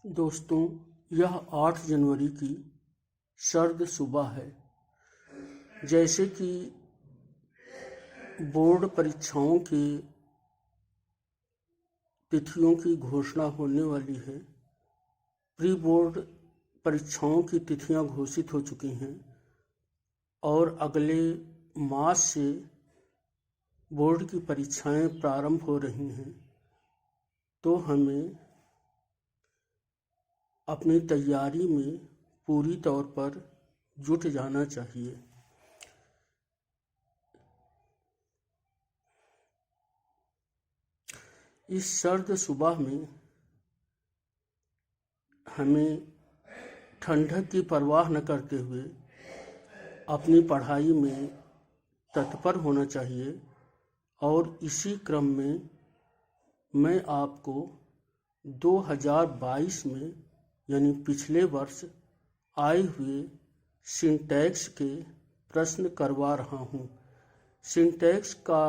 दोस्तों, यह 8 जनवरी की सर्द सुबह है। जैसे कि बोर्ड परीक्षाओं की तिथियों की घोषणा होने वाली है। प्री बोर्ड परीक्षाओं की तिथियां घोषित हो चुकी हैं और अगले मास से बोर्ड की परीक्षाएं प्रारंभ हो रही हैं। तो हमें अपनी तैयारी में पूरी तौर पर जुट जाना चाहिए। इस सर्द सुबह में हमें ठंडक की परवाह न करते हुए अपनी पढ़ाई में तत्पर होना चाहिए। और इसी क्रम में मैं आपको 2022 में यानी पिछले वर्ष आए हुए सिंटैक्स के प्रश्न करवा रहा हूँ। सिंटैक्स का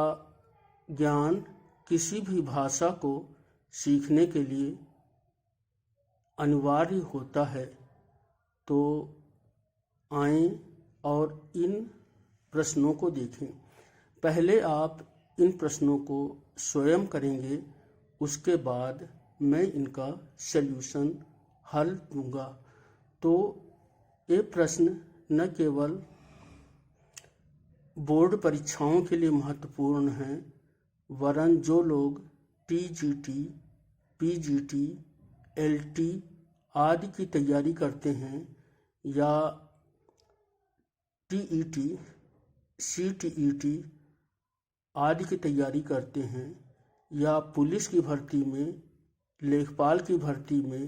ज्ञान किसी भी भाषा को सीखने के लिए अनिवार्य होता है। तो आएं और इन प्रश्नों को देखें। पहले आप इन प्रश्नों को स्वयं करेंगे, उसके बाद मैं इनका सल्यूशन हल दूंगा। तो ये प्रश्न न केवल बोर्ड परीक्षाओं के लिए महत्वपूर्ण हैं, वरन जो लोग टीजीटी, पीजीटी, एलटी आदि की तैयारी करते हैं या टीईटी, सीटीईटी आदि की तैयारी करते हैं या पुलिस की भर्ती में, लेखपाल की भर्ती में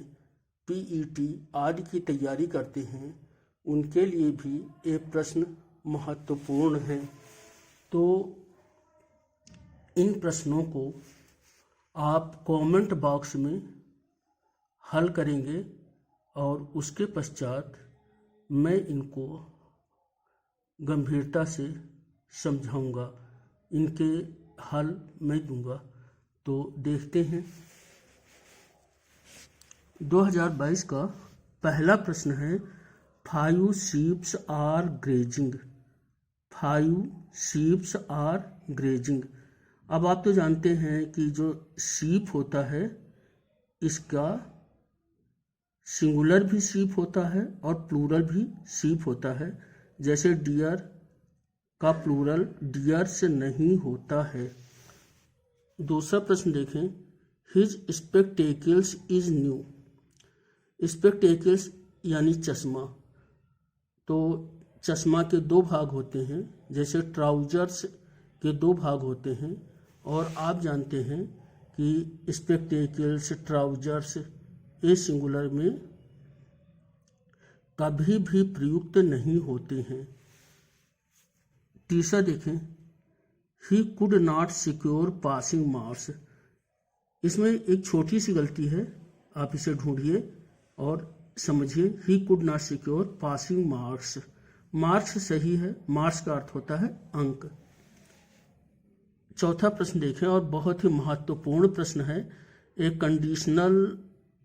पीईटी आदि की तैयारी करते हैं, उनके लिए भी ये प्रश्न महत्वपूर्ण है। तो इन प्रश्नों को आप कमेंट बॉक्स में हल करेंगे और उसके पश्चात मैं इनको गंभीरता से समझाऊंगा, इनके हल मैं दूंगा। तो देखते हैं। 2022 का पहला प्रश्न है, 5 sheep are grazing. 5 sheep are grazing. अब आप तो जानते हैं कि जो शीप होता है इसका सिंगुलर भी शीप होता है और प्लूरल भी शीप होता है। जैसे डियर का प्लूरल डियर से नहीं होता है। दूसरा प्रश्न देखें, his spectacles is new. Spectacles यानी चश्मा। तो चश्मा के 2 भाग होते हैं, जैसे ट्राउजर्स के 2 भाग होते हैं। और आप जानते हैं कि स्पेक्टेकल्स, ट्राउजर्स ये सिंगुलर में कभी भी प्रयुक्त नहीं होते हैं। तीसरा देखें, he could not secure passing marks. इसमें एक छोटी सी गलती है, आप इसे ढूंढिए और समझिए। ही could not secure passing marks. Marks सही है, मार्क्स का अर्थ होता है अंक। चौथा प्रश्न देखें और बहुत ही महत्वपूर्ण प्रश्न है। एक कंडीशनल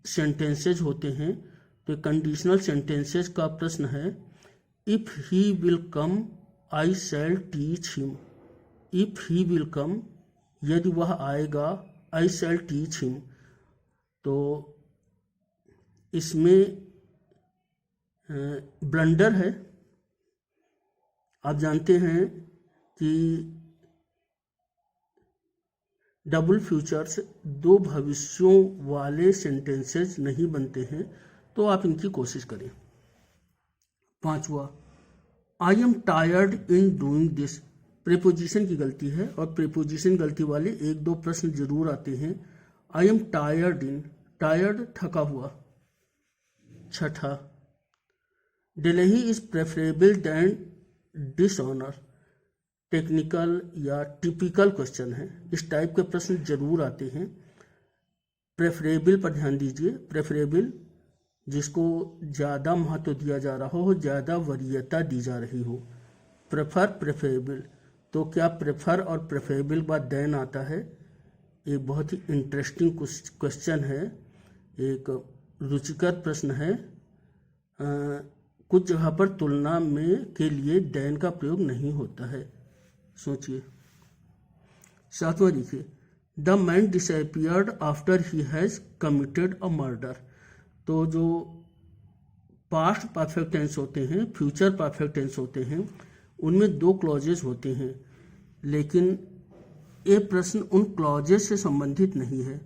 सेंटेंसेज होते हैं, तो कंडीशनल सेंटेंसेज का प्रश्न है, if he will come I shall teach him. If he will come, यदि वह आएगा, आई शैल टीच हिम। तो इसमें ब्लंडर है। आप जानते हैं कि डबल फ्यूचर्स 2 भविष्यों वाले सेंटेंसेस नहीं बनते हैं, तो आप इनकी कोशिश करें। पांचवा, आई am tired in doing this. Preposition की गलती है और प्रीपोजिशन गलती वाले 1-2 प्रश्न जरूर आते हैं। I am tired in, tired थका हुआ। छठा, delay is preferable than dishonour. Technical या टिपिकल क्वेश्चन है, इस टाइप के प्रश्न जरूर आते हैं। प्रेफरेबल पर ध्यान दीजिए। प्रेफरेबल जिसको ज़्यादा महत्व दिया जा रहा हो, ज़्यादा वरीयता दी जा रही हो। Prefer, preferable. तो क्या प्रेफर और प्रेफरेबल बाद देन आता है? एक बहुत ही इंटरेस्टिंग क्वेश्चन है। एक रुचिकर प्रश्न है। कुछ जगह पर तुलना में के लिए देन का प्रयोग नहीं होता है। सोचिए। 7वां देखिए, the man disappeared after he has committed a murder. तो जो पास्ट परफेक्ट टेंस होते हैं, फ्यूचर परफेक्ट टेंस होते हैं, उनमें 2 क्लॉजेज होते हैं, लेकिन ये प्रश्न उन क्लॉजेज से संबंधित नहीं है।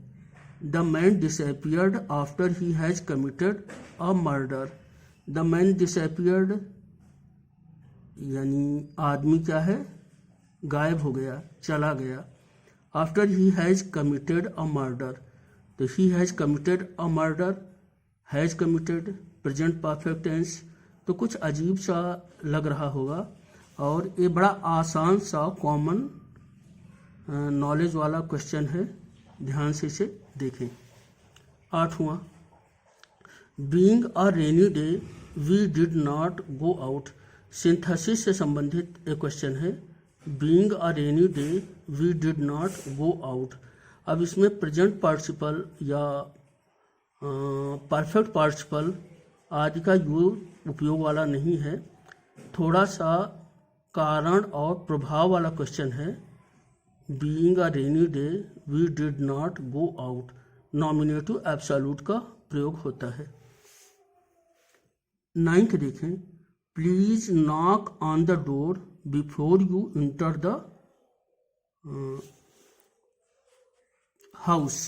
The man disappeared after he has committed a murder. The man disappeared यानी आदमी क्या है, गायब हो गया, चला गया। After he has committed a murder, तो he has committed a murder, has committed present perfect tense, तो कुछ अजीब सा लग रहा होगा। और ये बड़ा आसान सा कॉमन नॉलेज वाला क्वेश्चन है, ध्यान से इसे देखें। 8वां, being a rainy day we did not go out. Synthesis से संबंधित एक क्वेश्चन है। Being a rainy day we did not go out. अब इसमें प्रेजेंट पार्टिसिपल या परफेक्ट पार्टिसिपल आदि का यूज उपयोग वाला नहीं है, थोड़ा सा कारण और प्रभाव वाला क्वेश्चन है। Being a rainy day we did not go out, nominative absolute का प्रयोग होता है। 9th देखें, please knock on the door before you enter the house.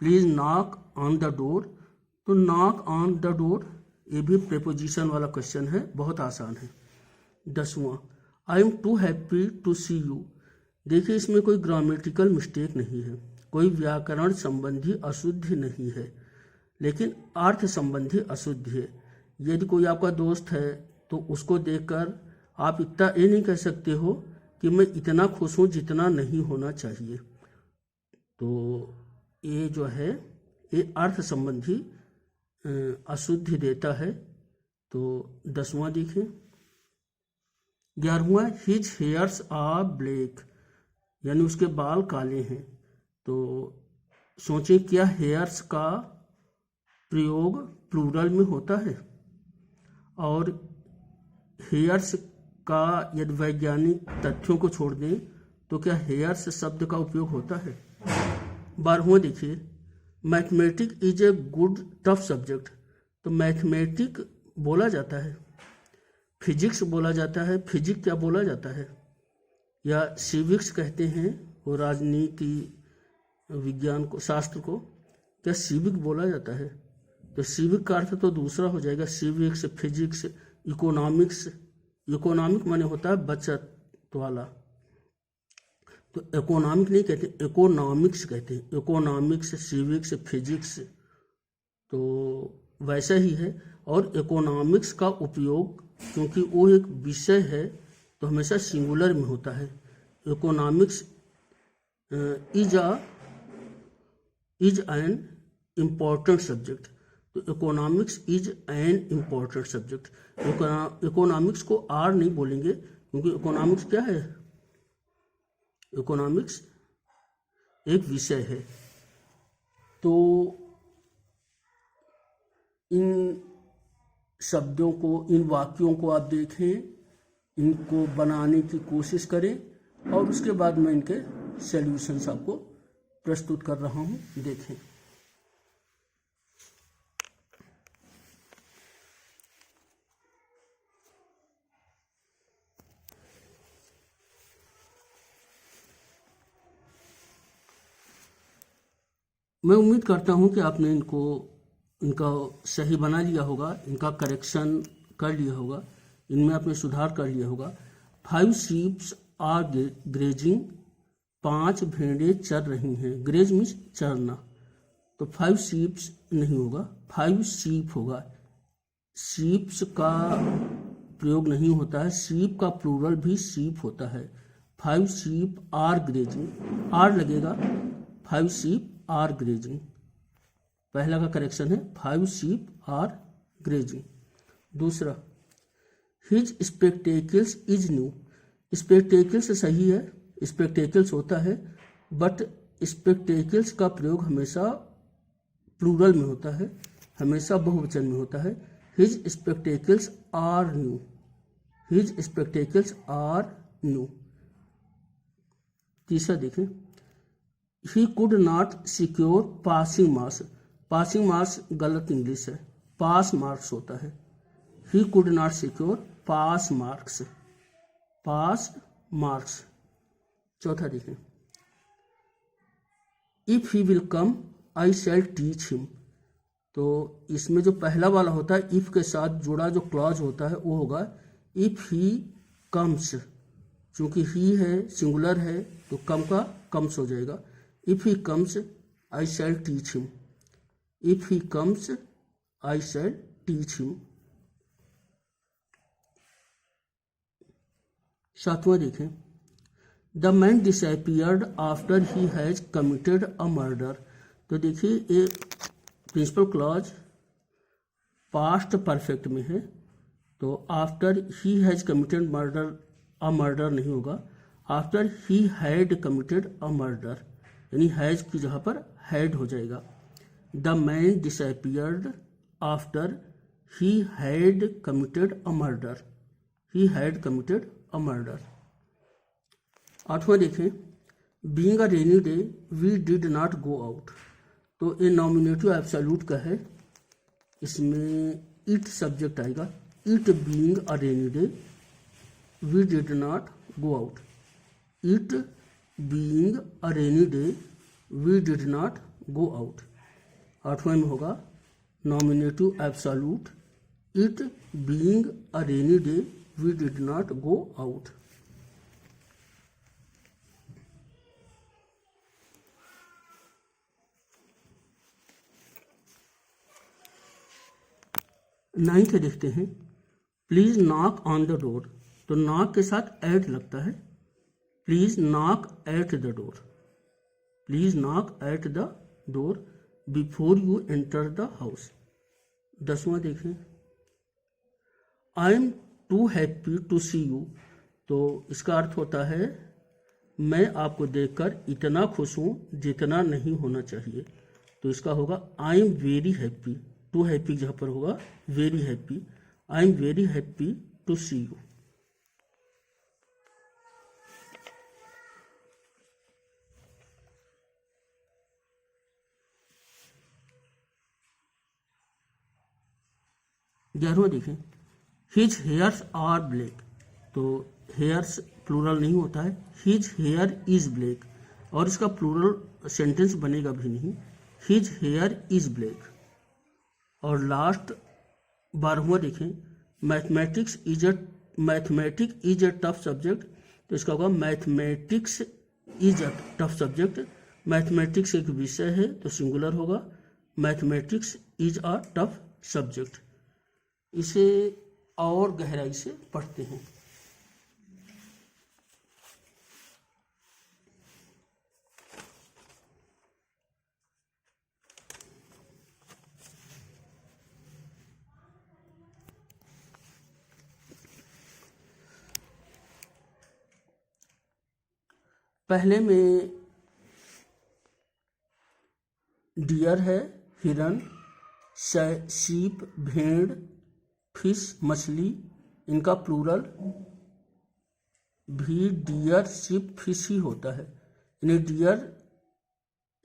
Please knock on the door, तो नॉक ऑन द डोर ये भी preposition वाला question है, बहुत आसान है। 10वां, I am too happy to see you. देखिए, इसमें कोई ग्रामेटिकल मिस्टेक नहीं है, कोई व्याकरण संबंधी अशुद्धि नहीं है, लेकिन अर्थ संबंधी अशुद्धि है। यदि कोई आपका दोस्त है तो उसको देखकर आप इतना ये नहीं कह सकते हो कि मैं इतना खुश हूँ जितना नहीं होना चाहिए। तो ये जो है ये अर्थ संबंधी अशुद्धि देता है। तो 10वां देखें। 11वां, हिज हेयर्स आर ब्लैक, यानी उसके बाल काले हैं। तो सोचें, क्या हेयर्स का प्रयोग प्लूरल में होता है? और हेयर्स का यदि वैज्ञानिक तथ्यों को छोड़ दें तो क्या हेयर्स शब्द का उपयोग होता है? 12वां देखिए, mathematic is a good tough subject. तो मैथमेटिक बोला जाता है, फिजिक्स बोला जाता है, फिजिक्स क्या बोला जाता है, या सिविक्स कहते हैं वो राजनीति विज्ञान को, शास्त्र को, क्या सिविक बोला जाता है? तो सिविक का अर्थ तो दूसरा हो जाएगा, सिविक्स, फिजिक्स, इकोनॉमिक्स। इकोनॉमिक माने होता है बचत वाला, तो इकोनॉमिक नहीं कहते, इकोनॉमिक्स कहते हैं। इकोनॉमिक्स, सिविक्स, फिजिक्स, तो वैसा ही है। और इकोनॉमिक्स का उपयोग क्योंकि वो एक विषय है तो हमेशा सिंगुलर में होता है। Economics is an important subject. तो economics is an important subject. Economics को आर नहीं बोलेंगे क्योंकि इकोनॉमिक्स क्या है, इकोनॉमिक्स एक विषय है। तो इन शब्दों को, इन वाक्यों को आप देखें, इनको बनाने की कोशिश करें और उसके बाद मैं इनके सॉल्यूशंस आपको प्रस्तुत कर रहा हूँ, देखें। मैं उम्मीद करता हूँ कि आपने इनका सही बना लिया होगा, इनका करेक्शन कर लिया होगा, इनमें आपने सुधार कर लिया होगा। 5 शीप्स आर ग्रेजिंग, 5 भेड़ें चर रही हैं। ग्रेज मीन्स चरना, तो 5 शीप्स नहीं होगा, 5 शीप होगा। शीप्स का प्रयोग नहीं होता है, शीप का प्लूरल भी शीप होता है। 5 शीप आर ग्रेजिंग, आर लगेगा, 5 शीप आर ग्रेजिंग। पहला का करेक्शन है 5 शीप आर ग्रेजिंग। दूसरा, his spectacles is new. Spectacles सही है, स्पेक्टेकल्स होता है, बट स्पेक्टेकल्स का प्रयोग हमेशा प्लूरल में होता है, हमेशा बहुवचन में होता है। His spectacles are new, his spectacles are new. तीसरा देखें, he could not secure passing marks, passing marks गलत इंग्लिश है, पास मार्क्स होता है। He could not secure pass marks, pass marks. चौथा देखें, if he will come I shall teach him. तो इसमें जो पहला वाला होता है इफ के साथ जुड़ा जो क्लॉज होता है वो होगा इफ ही कम्स, चूंकि ही है सिंगुलर है तो कम का कम्स हो जाएगा। If he comes I shall teach him, if he comes I shall teach him. सातवां देखें, the man disappeared after he has committed a murder. तो देखिए ये प्रिंसिपल क्लॉज पास्ट परफेक्ट में है, तो after he has committed murder a murder नहीं होगा, after he had committed a murder, यानी हैज की जगह पर हैड हो जाएगा। The man disappeared after he had committed a murder, he had committed a murder. आठवां देखें, being a rainy day we did not go out. तो ये नॉमिनेटिव एब्सोल्यूट का है, इसमें इट सब्जेक्ट आएगा, it being a rainy day we did not go out, it being a rainy day we did not go out. आठवें में होगा nominative absolute, it being a rainy day we did not go out. Ninth देखते हैं, please knock on the door. तो knock के साथ at लगता है, please knock at the door, please knock at the door before you enter the house. 10वां देखें, I am too happy to see you. तो इसका अर्थ होता है मैं आपको देखकर इतना खुश हूं जितना नहीं होना चाहिए। तो इसका होगा I am very happy, too happy जहाँ पर होगा very happy, I am very happy to see you. ग्यारहवां देखें, हिज हेयर्स आर ब्लैक। तो हेयर्स प्लूरल नहीं होता है, हिज हेयर इज ब्लैक, और इसका प्लूरल सेंटेंस बनेगा भी नहीं, हिज हेयर इज ब्लैक। और लास्ट 12वां देखें, mathematics is a tough subject. तो इसका होगा mathematics is a tough subject, mathematics एक विषय है तो सिंगुलर होगा, mathematics is a tough subject. इसे और गहराई से पढ़ते हैं। पहले में डियर है, हिरन, शीप, भेड़, फिश, मछली, इनका प्लूरल भी डियर, शीप, फिश ही होता है। यानी डियर,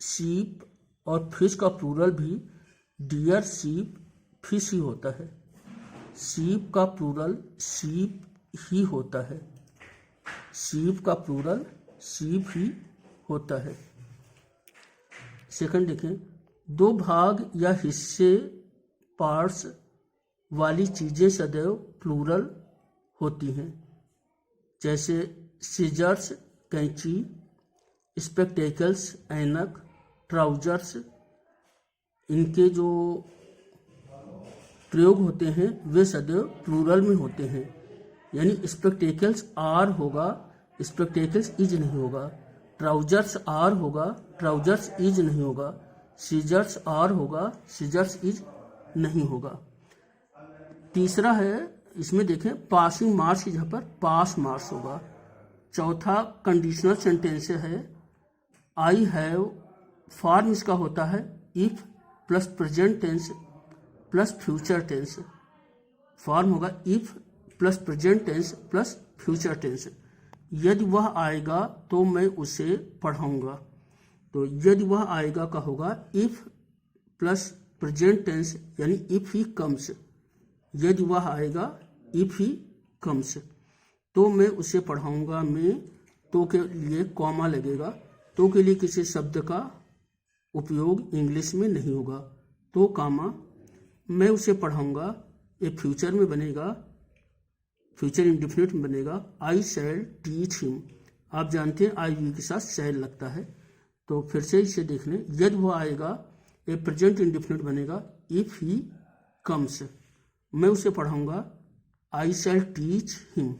शीप और फिश का प्लूरल भी डियर, शीप, फिश ही होता है। शीप का प्लूरल शीप ही होता है, शीप का प्लूरल शीप ही होता है। सेकंड देखें, दो भाग या हिस्से पार्ट्स वाली चीजें सदैव प्लूरल होती हैं, जैसे सीजर्स कैंची, स्पेक्टेकल्स ऐनक, ट्राउजर्स। इनके जो प्रयोग होते हैं वे सदैव प्लूरल में होते हैं, यानी स्पेक्टेकल्स आर होगा, स्पेक्टेकल्स इज नहीं होगा, ट्राउजर्स आर होगा, ट्राउजर्स इज नहीं होगा, सीजर्स आर होगा, सीजर्स इज नहीं होगा। तीसरा है, इसमें देखें पासिंग मार्क्स की जगह पर पास मार्क्स होगा। चौथा कंडीशनल सेंटेंस है, आई हैव, फॉर्म इसका होता है if plus present tense plus future tense. Form होगा if plus present tense plus future tense. यदि वह आएगा तो मैं उसे पढ़ाऊंगा। तो यदि वह आएगा का होगा इफ प्लस प्रेजेंट टेंस यानी इफ ही कम्स। यदि वह आएगा इफ ही कम्स। तो मैं उसे पढ़ाऊंगा में तो के लिए कॉमा लगेगा। तो के लिए किसी शब्द का उपयोग इंग्लिश में नहीं होगा। तो कामा मैं उसे पढ़ाऊंगा ये फ्यूचर में बनेगा, फ्यूचर इंडेफिनिट में बनेगा। आई शैल टीच हिम। आप जानते हैं आई वी के साथ शैल लगता है। तो फिर से इसे देख लें। यदि वो आएगा ये प्रेजेंट इंडेफिनिट बनेगा इफ ही कम्स। मैं उसे पढ़ाऊंगा आई शैल टीच हिम।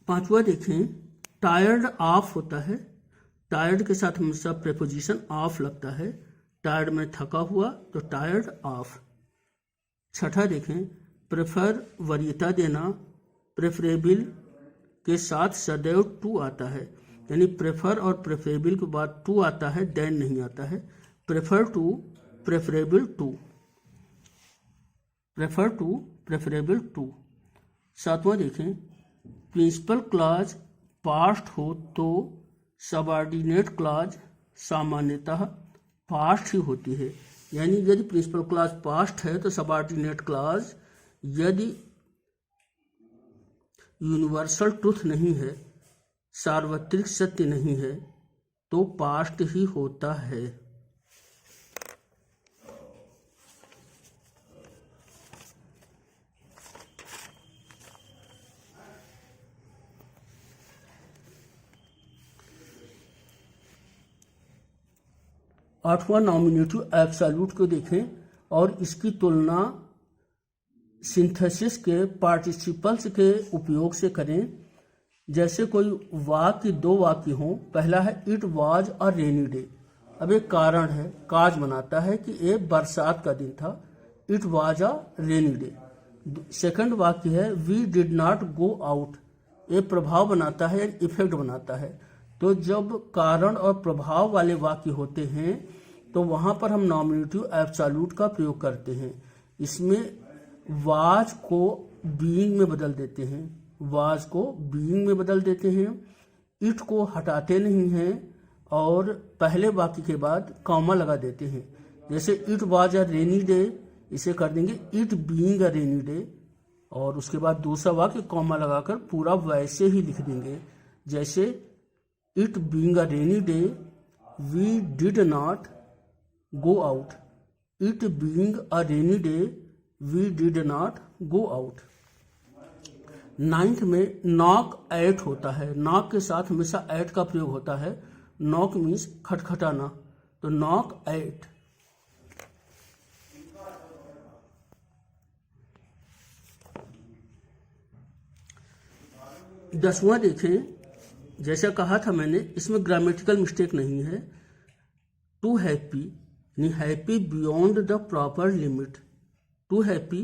पांचवा देखें, टायर्ड ऑफ होता है। टायर्ड के साथ हमेशा प्रेपोजिशन ऑफ लगता है। टायर्ड में थका हुआ तो टायर्ड ऑफ। छठा देखें, प्रेफर वरीयता देना। प्रेफरेबल के साथ सदैव टू आता है, यानी प्रेफर और प्रेफरेबल के बाद टू आता है, देन नहीं आता है। Prefer to, preferable to, prefer to, preferable to. सातवां देखें, प्रिंसिपल क्लॉज पास्ट हो तो सबऑर्डिनेट क्लॉज सामान्यतः पास्ट ही होती है। यानी यदि प्रिंसिपल क्लॉज पास्ट है तो सबऑर्डिनेट क्लॉज यदि यूनिवर्सल ट्रुथ नहीं है, सार्वत्रिक सत्य नहीं है, तो पास्ट ही होता है। आठवां नॉमिनेटिव एब्सोल्यूट को देखें और इसकी तुलना सिंथेसिस के पार्टिसिपल्स के उपयोग से करें। जैसे कोई वाक्य, दो वाक्य हों। पहला है it was a rainy day. अब एक कारण है, काज बनाता है कि ये बरसात का दिन था। It was a rainy day. Second वाक्य है we did not go out. ये प्रभाव बनाता है, इफेक्ट बनाता है। तो जब कारण और प्रभाव वाले वाक्य होते हैं तो वहां पर हम नॉमिनेटिव एब्सोल्यूट का प्रयोग करते हैं। इसमें वाज को बीइंग में बदल देते हैं, वाज को बीइंग में बदल देते हैं। इट को हटाते नहीं हैं और पहले वाक्य के बाद कॉमा लगा देते हैं। जैसे it was a rainy day, इसे कर देंगे it being a rainy day, और उसके बाद दूसरा वाक्य कॉमा लगाकर पूरा वैसे ही लिख देंगे। जैसे it being a rainy day we did not go out. It being a rainy day we did not go out. Ninth में नॉक एट होता है। नॉक के साथ हमेशा एट का प्रयोग होता है। नॉक मीन्स खटखटाना, तो नॉक एट। दसवां देखें, जैसा कहा था मैंने, इसमें ग्रामेटिकल मिस्टेक नहीं है। टू हैप्पी यानी happy beyond the proper limit. Too happy,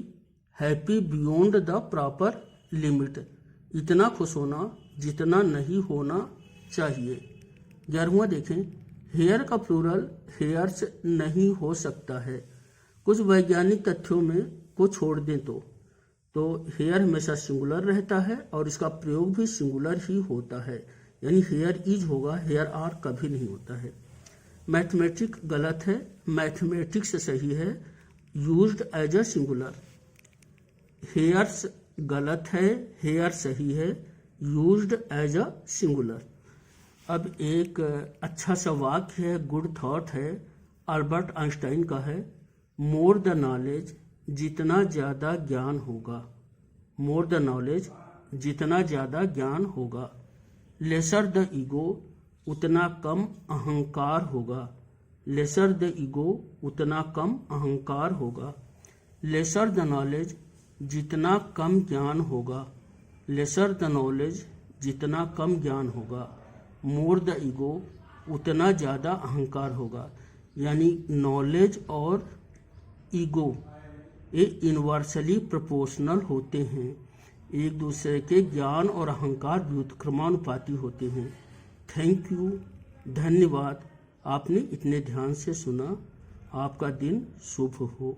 happy beyond the proper limit. इतना खुश होना जितना नहीं होना चाहिए। 11वां देखें, हेयर का प्लूरल हेयर्स नहीं हो सकता है। कुछ वैज्ञानिक तथ्यों में को छोड़ दें तो हेयर हमेशा सिंगुलर रहता है और इसका प्रयोग भी सिंगुलर ही होता है। यानी हेयर इज होगा, हेयर आर कभी नहीं होता है। मैथमेटिक गलत है, मैथमेटिक्स सही है, used as a singular. Hairs गलत है, हेयर सही है, यूज्ड एज अ सिंगुलर। अब एक अच्छा सा वाक्य है, गुड थॉट है, अल्बर्ट आइंस्टाइन का है। मोर द नॉलेज, जितना ज़्यादा ज्ञान होगा। मोर द नॉलेज, जितना ज़्यादा ज्ञान होगा। लेसर द ईगो, उतना कम अहंकार होगा। लेसर द ईगो, उतना कम अहंकार होगा। लेसर द नॉलेज, जितना कम ज्ञान होगा। लेसर द नॉलेज, जितना कम ज्ञान होगा। मोर द ईगो, उतना ज़्यादा अहंकार होगा। यानी नॉलेज और ईगो ये इनवर्सली प्रोपोर्शनल होते हैं। एक दूसरे के ज्ञान और अहंकार व्युत्क्रमानुपाती होते हैं। थैंक यू, धन्यवाद। आपने इतने ध्यान से सुना। आपका दिन शुभ हो।